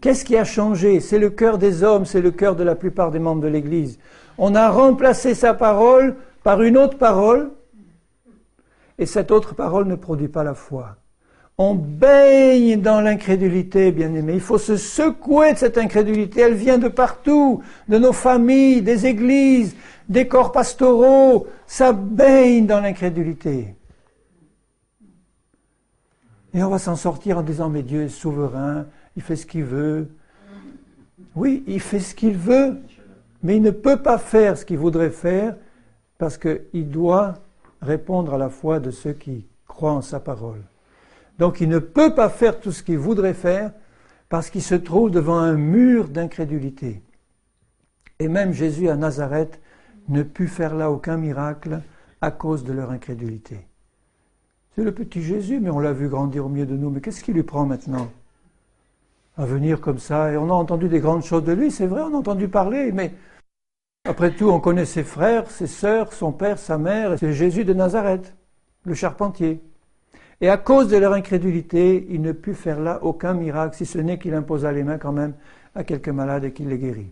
Speaker 1: Qu'est-ce qui a changé? C'est le cœur des hommes, c'est le cœur de la plupart des membres de l'Église. On a remplacé sa parole par une autre parole, et cette autre parole ne produit pas la foi. On baigne dans l'incrédulité, bien-aimés. Il faut se secouer de cette incrédulité. Elle vient de partout, de nos familles, des églises, des corps pastoraux. Ça baigne dans l'incrédulité. Et on va s'en sortir en disant, mais Dieu est souverain, il fait ce qu'il veut. Oui, il fait ce qu'il veut, mais il ne peut pas faire ce qu'il voudrait faire parce qu'il doit répondre à la foi de ceux qui croient en sa parole. Donc il ne peut pas faire tout ce qu'il voudrait faire parce qu'il se trouve devant un mur d'incrédulité. Et même Jésus à Nazareth ne put faire là aucun miracle à cause de leur incrédulité. C'est le petit Jésus, mais on l'a vu grandir au milieu de nous. Mais qu'est-ce qui lui prend maintenant à venir comme ça? Et on a entendu des grandes choses de lui, c'est vrai, on a entendu parler, mais après tout, on connaît ses frères, ses sœurs, son père, sa mère. C'est Jésus de Nazareth, le charpentier. Et à cause de leur incrédulité, il ne put faire là aucun miracle, si ce n'est qu'il imposa les mains quand même à quelques malades et qu'il les guérit.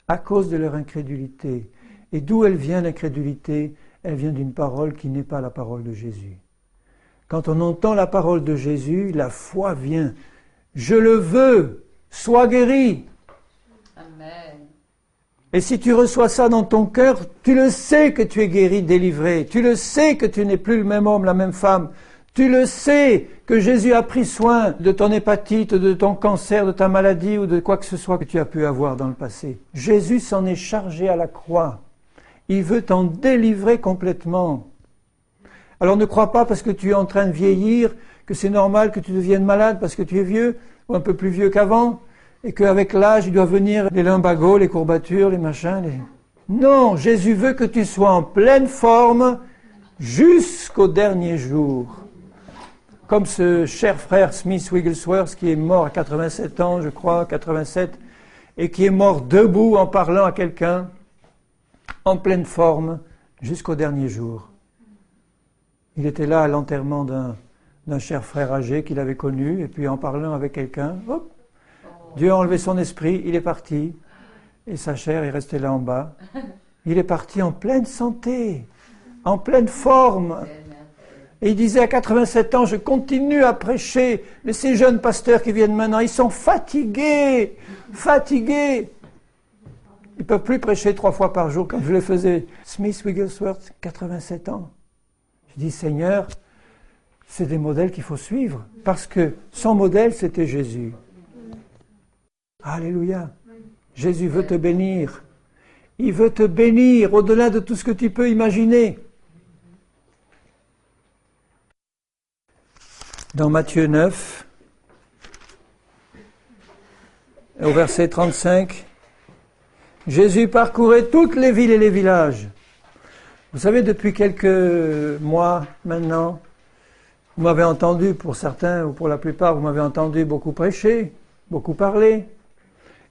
Speaker 1: À cause de leur incrédulité. Et d'où elle vient l'incrédulité? Elle vient d'une parole qui n'est pas la parole de Jésus. Quand on entend la parole de Jésus, la foi vient. Je le veux, sois guéri.
Speaker 2: Amen.
Speaker 1: Et si tu reçois ça dans ton cœur, tu le sais que tu es guéri, délivré. Tu le sais que tu n'es plus le même homme, la même femme. Tu le sais que Jésus a pris soin de ton hépatite, de ton cancer, de ta maladie ou de quoi que ce soit que tu as pu avoir dans le passé. Jésus s'en est chargé à la croix. Il veut t'en délivrer complètement. Alors ne crois pas parce que tu es en train de vieillir que c'est normal que tu deviennes malade parce que tu es vieux ou un peu plus vieux qu'avant. Et qu'avec l'âge, il doit venir les lumbagos, les courbatures, les machins. Non, Jésus veut que tu sois en pleine forme jusqu'au dernier jour. Comme ce cher frère Smith Wigglesworth qui est mort à 87 ans, je crois, 87, et qui est mort debout en parlant à quelqu'un, en pleine forme, jusqu'au dernier jour. Il était là à l'enterrement d'un cher frère âgé qu'il avait connu, et puis en parlant avec quelqu'un, hop, Dieu a enlevé son esprit, il est parti, et sa chair est restée là en bas. Il est parti en pleine santé, en pleine forme. Et il disait à 87 ans, je continue à prêcher, mais ces jeunes pasteurs qui viennent maintenant, ils sont fatigués. Ils ne peuvent plus prêcher 3 fois par jour comme je le faisais. Smith Wigglesworth, 87 ans. Je dis, Seigneur, c'est des modèles qu'il faut suivre, parce que son modèle, c'était Jésus. Alléluia. Jésus veut te bénir. Il veut te bénir au-delà de tout ce que tu peux imaginer. Dans Matthieu 9, au verset 35, Jésus parcourait toutes les villes et les villages. Vous savez, depuis quelques mois maintenant, vous m'avez entendu, pour certains ou pour la plupart, vous m'avez entendu beaucoup prêcher, beaucoup parler.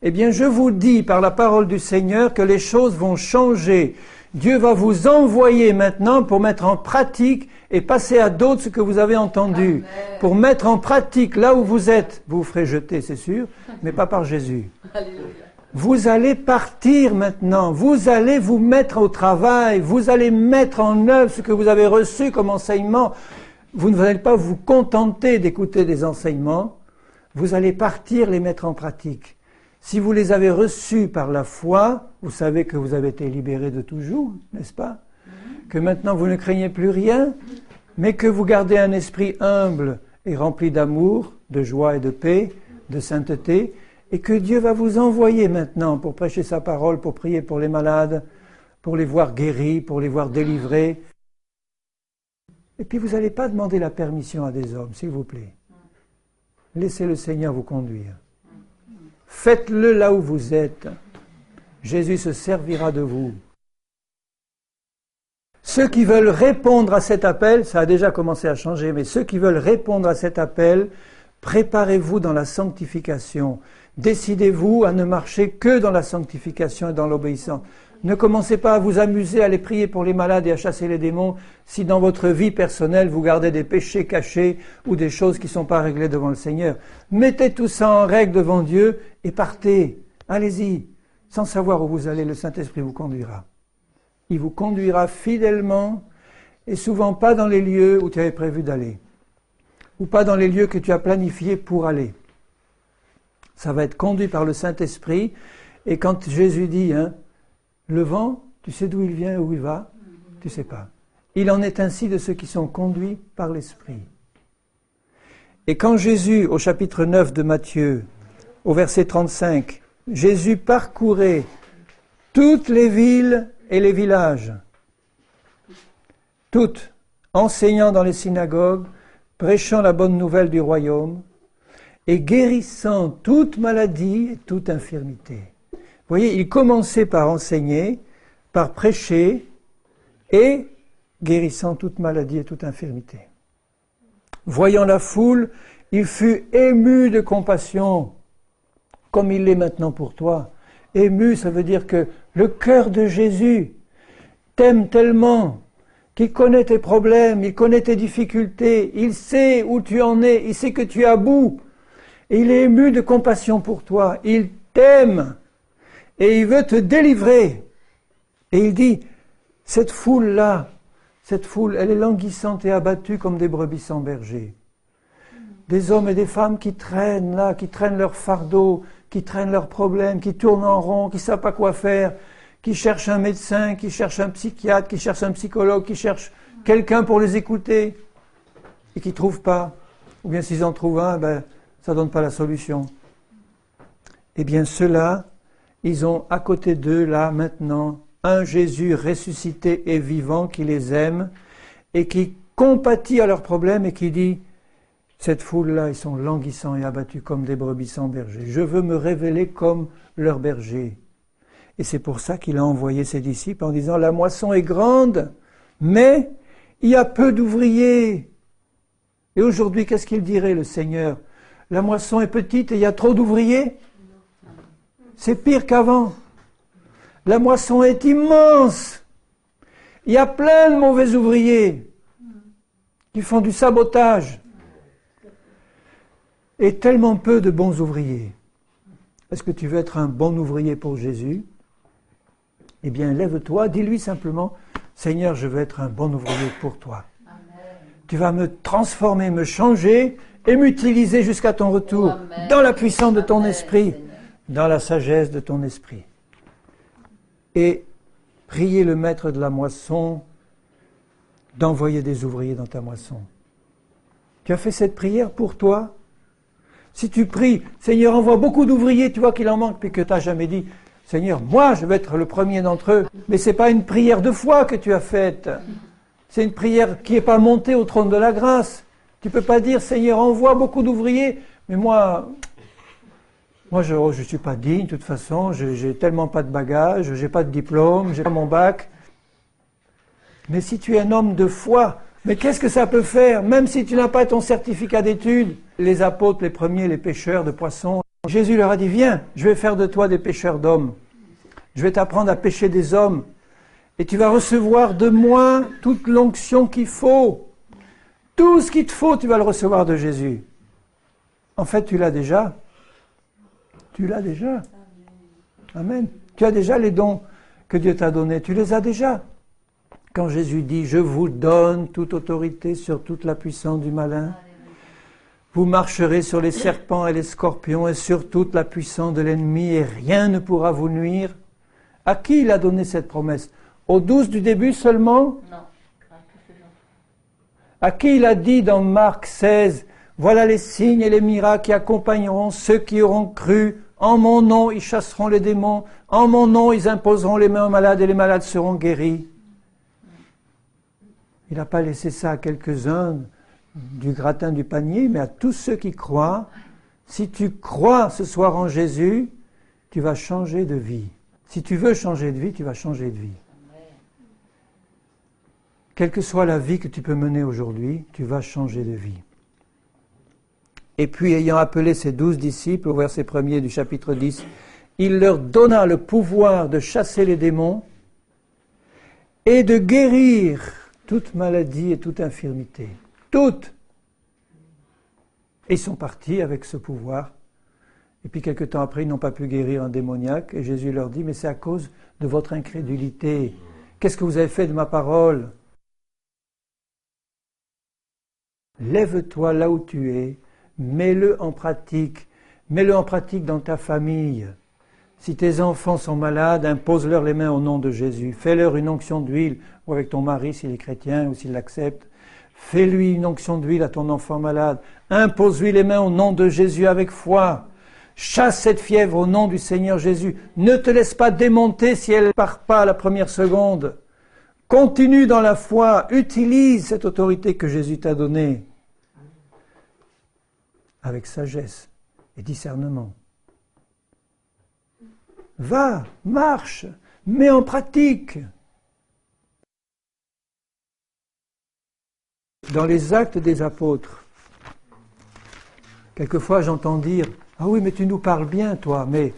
Speaker 1: Eh bien, je vous dis par la parole du Seigneur que les choses vont changer. Dieu va vous envoyer maintenant pour mettre en pratique et passer à d'autres ce que vous avez entendu. Amen. Pour mettre en pratique là où vous êtes. Vous vous ferez jeter, c'est sûr, mais pas par Jésus.
Speaker 2: Alléluia.
Speaker 1: Vous allez partir maintenant, vous allez vous mettre au travail, vous allez mettre en œuvre ce que vous avez reçu comme enseignement. Vous ne allez pas vous contenter d'écouter des enseignements, vous allez partir les mettre en pratique. Si vous les avez reçus par la foi, vous savez que vous avez été libérés de tout joug, n'est-ce pas? Que maintenant vous ne craignez plus rien, mais que vous gardez un esprit humble et rempli d'amour, de joie et de paix, de sainteté, et que Dieu va vous envoyer maintenant pour prêcher sa parole, pour prier pour les malades, pour les voir guéris, pour les voir délivrés. Et puis vous n'allez pas demander la permission à des hommes, s'il vous plaît. Laissez le Seigneur vous conduire. Faites-le là où vous êtes. Jésus se servira de vous. Ceux qui veulent répondre à cet appel, ça a déjà commencé à changer, mais ceux qui veulent répondre à cet appel, préparez-vous dans la sanctification. Décidez-vous à ne marcher que dans la sanctification et dans l'obéissance. Ne commencez pas à vous amuser, à aller prier pour les malades et à chasser les démons si dans votre vie personnelle vous gardez des péchés cachés ou des choses qui ne sont pas réglées devant le Seigneur. Mettez tout ça en règle devant Dieu et partez. Allez-y. Sans savoir où vous allez, le Saint-Esprit vous conduira. Il vous conduira fidèlement et souvent pas dans les lieux où tu avais prévu d'aller ou pas dans les lieux que tu as planifiés pour aller. Ça va être conduit par le Saint-Esprit et quand Jésus dit le vent, tu sais d'où il vient et où il va? Tu sais pas. Il en est ainsi de ceux qui sont conduits par l'Esprit. Et quand Jésus, au chapitre 9 de Matthieu, au verset 35, Jésus parcourait toutes les villes et les villages, toutes, enseignant dans les synagogues, prêchant la bonne nouvelle du royaume et guérissant toute maladie et toute infirmité. Vous voyez, il commençait par enseigner, par prêcher et guérissant toute maladie et toute infirmité. Voyant la foule, il fut ému de compassion, comme il l'est maintenant pour toi. Ému, ça veut dire que le cœur de Jésus t'aime tellement qu'il connaît tes problèmes, il connaît tes difficultés, il sait où tu en es, il sait que tu es à bout. Et il est ému de compassion pour toi, il t'aime et il veut te délivrer. Et il dit, cette foule-là, elle est languissante et abattue comme des brebis sans berger. Des hommes et des femmes qui traînent là, qui traînent leur fardeau, qui traînent leurs problèmes, qui tournent en rond, qui ne savent pas quoi faire, qui cherchent un médecin, qui cherchent un psychiatre, qui cherchent un psychologue, qui cherchent quelqu'un pour les écouter et qui ne trouvent pas. Ou bien s'ils en trouvent un, ça ne donne pas la solution. Eh bien ceux-là, ils ont à côté d'eux, là, maintenant, un Jésus ressuscité et vivant qui les aime et qui compatit à leurs problèmes et qui dit, cette foule-là, ils sont languissants et abattus comme des brebis sans berger. Je veux me révéler comme leur berger. Et c'est pour ça qu'il a envoyé ses disciples en disant, la moisson est grande, mais il y a peu d'ouvriers. Et aujourd'hui, qu'est-ce qu'il dirait, le Seigneur? La moisson est petite et il y a trop d'ouvriers? C'est pire qu'avant. La moisson est immense. Il y a plein de mauvais ouvriers qui font du sabotage. Et tellement peu de bons ouvriers. Est-ce que tu veux être un bon ouvrier pour Jésus? Eh bien, lève-toi, dis-lui simplement, Seigneur, je veux être un bon ouvrier pour toi. Amen. Tu vas me transformer, me changer et m'utiliser jusqu'à ton retour, Amen. Dans la puissance de ton Amen, esprit, Seigneur. Dans la sagesse de ton esprit. Et priez le maître de la moisson d'envoyer des ouvriers dans ta moisson. Tu as fait cette prière pour toi? Si tu pries, Seigneur, envoie beaucoup d'ouvriers, tu vois qu'il en manque, puis que tu n'as jamais dit, Seigneur, moi, je vais être le premier d'entre eux. Mais ce n'est pas une prière de foi que tu as faite. C'est une prière qui n'est pas montée au trône de la grâce. Tu ne peux pas dire, Seigneur, envoie beaucoup d'ouvriers, mais moi je ne suis pas digne, de toute façon, je n'ai tellement pas de bagages, je n'ai pas de diplôme, je n'ai pas mon bac. Mais si tu es un homme de foi, mais qu'est-ce que ça peut faire? Même si tu n'as pas ton certificat d'études, les apôtres, les premiers, les pêcheurs de poissons, Jésus leur a dit, viens, je vais faire de toi des pêcheurs d'hommes. Je vais t'apprendre à pêcher des hommes. Et tu vas recevoir de moi toute l'onction qu'il faut. Tout ce qu'il te faut, tu vas le recevoir de Jésus. En fait, tu l'as déjà. Tu l'as déjà. Amen. Tu as déjà les dons que Dieu t'a donnés, tu les as déjà. Quand Jésus dit « Je vous donne toute autorité sur toute la puissance du malin », vous marcherez sur les serpents et les scorpions et sur toute la puissance de l'ennemi et rien ne pourra vous nuire. À qui il a donné cette promesse? Aux 12 du début seulement?
Speaker 2: Non.
Speaker 1: À qui il a dit dans Marc 16, voilà les signes et les miracles qui accompagneront ceux qui auront cru. En mon nom, ils chasseront les démons. En mon nom, ils imposeront les mains aux malades et les malades seront guéris. Il n'a pas laissé ça à quelques-uns du gratin du panier, mais à tous ceux qui croient. Si tu crois ce soir en Jésus, tu vas changer de vie. Si tu veux changer de vie, tu vas changer de vie. Quelle que soit la vie que tu peux mener aujourd'hui, tu vas changer de vie. Et puis, ayant appelé ses 12 disciples, au verset 1er du chapitre 10, il leur donna le pouvoir de chasser les démons et de guérir toute maladie et toute infirmité. Toutes. Et ils sont partis avec ce pouvoir. Et puis, quelque temps après, ils n'ont pas pu guérir un démoniaque. Et Jésus leur dit, mais c'est à cause de votre incrédulité. Qu'est-ce que vous avez fait de ma parole? Lève-toi là où tu es, mets-le en pratique dans ta famille. Si tes enfants sont malades, impose-leur les mains au nom de Jésus. Fais-leur une onction d'huile, ou avec ton mari s'il est chrétien ou s'il l'accepte. Fais-lui une onction d'huile à ton enfant malade. Impose-lui les mains au nom de Jésus avec foi. Chasse cette fièvre au nom du Seigneur Jésus. Ne te laisse pas démonter si elle ne part pas à la première seconde. Continue dans la foi. Utilise cette autorité que Jésus t'a donnée avec sagesse et discernement. Va, marche, mets en pratique. Dans les actes des apôtres, quelquefois j'entends dire « Ah oui, mais tu nous parles bien, toi, mais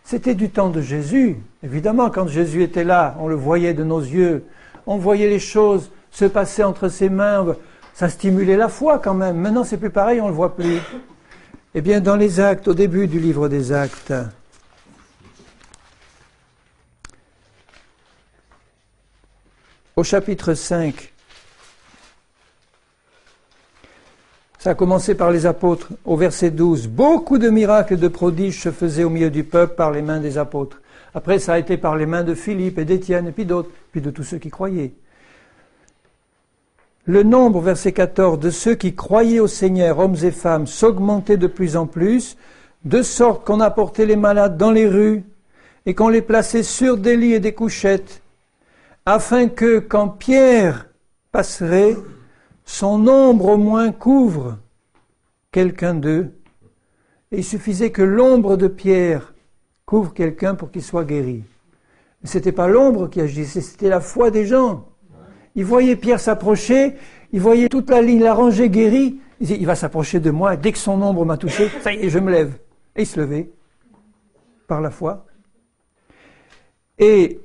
Speaker 1: c'était du temps de Jésus. » Évidemment, quand Jésus était là, on le voyait de nos yeux, on voyait les choses se passer entre ses mains, ça stimulait la foi quand même. Maintenant, c'est plus pareil, on ne le voit plus. Eh bien, dans les actes, au début du livre des actes, au chapitre 5, ça a commencé par les apôtres, au verset 12. Beaucoup de miracles et de prodiges se faisaient au milieu du peuple par les mains des apôtres. Après, ça a été par les mains de Philippe et d'Étienne et puis d'autres, puis de tous ceux qui croyaient. Le nombre, verset 14, de ceux qui croyaient au Seigneur, hommes et femmes, s'augmentait de plus en plus, de sorte qu'on apportait les malades dans les rues et qu'on les plaçait sur des lits et des couchettes, afin que, quand Pierre passerait, son ombre au moins couvre quelqu'un d'eux. Et il suffisait que l'ombre de Pierre couvre quelqu'un pour qu'il soit guéri. Mais ce n'était pas l'ombre qui agissait, c'était la foi des gens. Ils voyaient Pierre s'approcher, ils voyaient toute la ligne, la rangée guérie. Ils disaient, il va s'approcher de moi, et dès que son ombre m'a touché, ça y est, je me lève. Et il se levait, par la foi. Et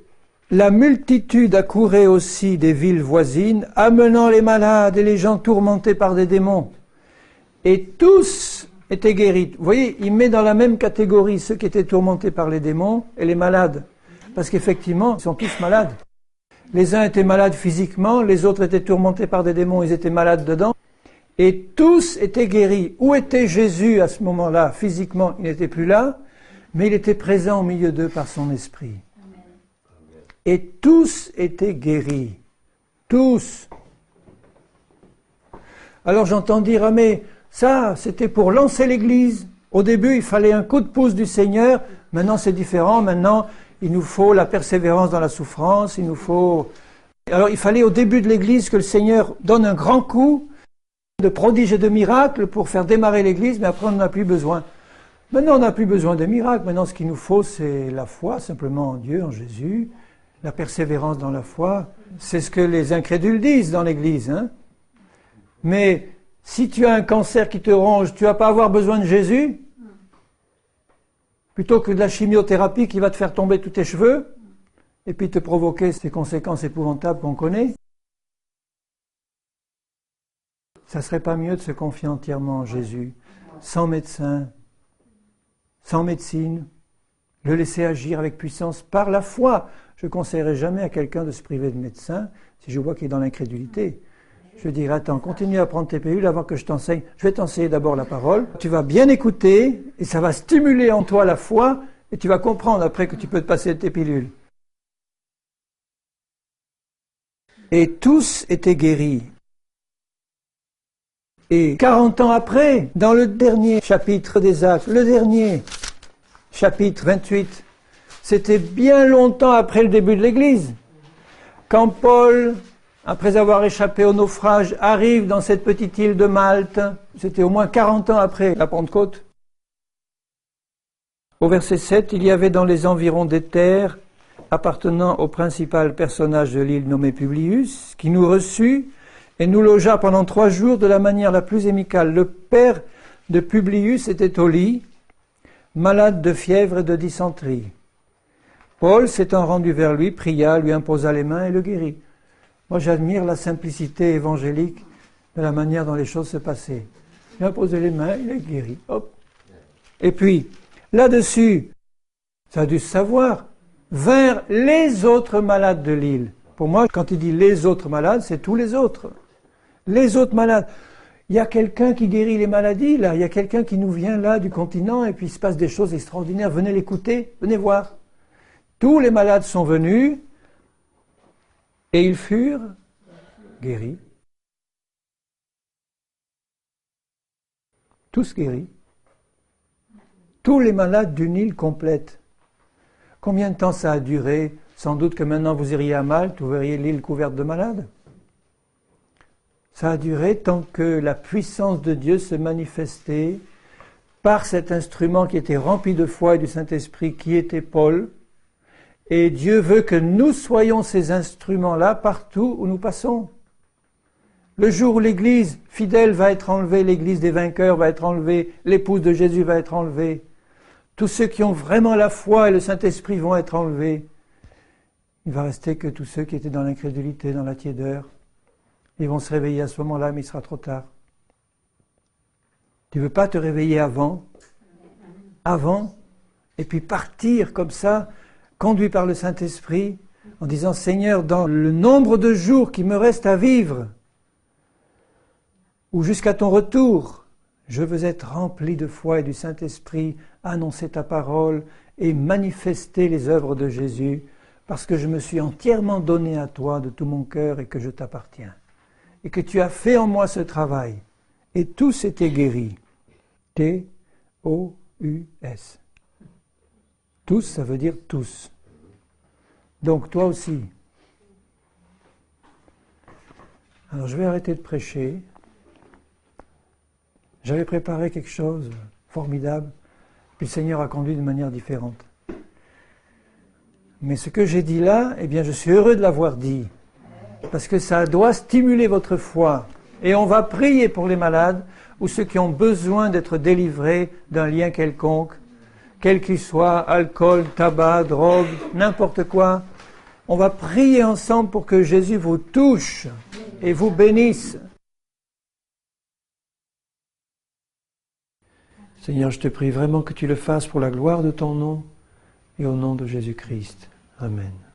Speaker 1: la multitude accourait aussi des villes voisines, amenant les malades et les gens tourmentés par des démons. Et tous étaient guéris. Vous voyez, il met dans la même catégorie ceux qui étaient tourmentés par les démons et les malades. Parce qu'effectivement, ils sont tous malades. Les uns étaient malades physiquement, les autres étaient tourmentés par des démons, ils étaient malades dedans. Et tous étaient guéris. Où était Jésus à ce moment-là? Physiquement, il n'était plus là, mais il était présent au milieu d'eux par son esprit. Et tous étaient guéris. Tous. Alors j'entends dire, ah mais ça, c'était pour lancer l'Église. Au début, il fallait un coup de pouce du Seigneur. Maintenant, c'est différent. Maintenant, il nous faut la persévérance dans la souffrance. Il nous faut... Alors, il fallait au début de l'Église que le Seigneur donne un grand coup de prodiges et de miracles pour faire démarrer l'Église, mais après, on n'en a plus besoin. Maintenant, on n'a plus besoin de miracles. Maintenant, ce qu'il nous faut, c'est la foi, simplement en Dieu, en Jésus. La persévérance dans la foi. C'est ce que les incrédules disent dans l'Église, hein. Mais si tu as un cancer qui te ronge, tu vas pas avoir besoin de Jésus? Plutôt que de la chimiothérapie qui va te faire tomber tous tes cheveux et puis te provoquer ces conséquences épouvantables qu'on connaît. Ça serait pas mieux de se confier entièrement en Jésus, sans médecin, sans médecine, le laisser agir avec puissance par la foi. Je ne conseillerais jamais à quelqu'un de se priver de médecin si je vois qu'il est dans l'incrédulité. Je dirais, attends, continue à prendre tes pilules avant que je t'enseigne. Je vais t'enseigner d'abord la parole. Tu vas bien écouter et ça va stimuler en toi la foi et tu vas comprendre après que tu peux te passer tes pilules. Et tous étaient guéris. Et 40 ans après, dans le dernier chapitre des Actes, le dernier chapitre 28, c'était bien longtemps après le début de l'Église, quand Paul, après avoir échappé au naufrage, arrive dans cette petite île de Malte, c'était au moins 40 ans après la Pentecôte. Au verset 7, il y avait dans les environs des terres appartenant au principal personnage de l'île nommé Publius, qui nous reçut et nous logea pendant 3 jours de la manière la plus amicale. Le père de Publius était au lit, malade de fièvre et de dysenterie. Paul, s'étant rendu vers lui, pria, lui imposa les mains et le guérit. Moi, j'admire la simplicité évangélique de la manière dont les choses se passaient. Il a posé les mains, il est guéri. Hop. Et puis, là-dessus, ça a dû se savoir, vers les autres malades de l'île. Pour moi, quand il dit les autres malades, c'est tous les autres. Les autres malades. Il y a quelqu'un qui guérit les maladies, là. Il y a quelqu'un qui nous vient là du continent et puis il se passe des choses extraordinaires. Venez l'écouter, venez voir. Tous les malades sont venus et ils furent guéris. Tous guéris. Tous les malades d'une île complète. Combien de temps ça a duré? Sans doute que maintenant vous iriez à Malte, vous verriez l'île couverte de malades. Ça a duré tant que la puissance de Dieu se manifestait par cet instrument qui était rempli de foi et du Saint-Esprit, qui était Paul. Et Dieu veut que nous soyons ces instruments-là partout où nous passons. Le jour où l'Église fidèle va être enlevée, l'Église des vainqueurs va être enlevée, l'épouse de Jésus va être enlevée, tous ceux qui ont vraiment la foi et le Saint-Esprit vont être enlevés. Il ne va rester que tous ceux qui étaient dans l'incrédulité, dans la tiédeur. Ils vont se réveiller à ce moment-là, mais il sera trop tard. Tu ne veux pas te réveiller avant, et puis partir comme ça, conduit par le Saint-Esprit, en disant, Seigneur, dans le nombre de jours qui me reste à vivre, ou jusqu'à ton retour, je veux être rempli de foi et du Saint-Esprit, annoncer ta parole et manifester les œuvres de Jésus, parce que je me suis entièrement donné à toi de tout mon cœur et que je t'appartiens. Et que tu as fait en moi ce travail. Et tous étaient guéris. T-O-U-S. Tous, ça veut dire tous. Donc toi aussi. Alors je vais arrêter de prêcher. J'avais préparé quelque chose de formidable, puis le Seigneur a conduit de manière différente. Mais ce que j'ai dit là, eh bien je suis heureux de l'avoir dit, parce que ça doit stimuler votre foi. Et on va prier pour les malades, ou ceux qui ont besoin d'être délivrés d'un lien quelconque, quel qu'il soit, alcool, tabac, drogue, n'importe quoi. On va prier ensemble pour que Jésus vous touche et vous bénisse. Seigneur, je te prie vraiment que tu le fasses pour la gloire de ton nom et au nom de Jésus-Christ. Amen.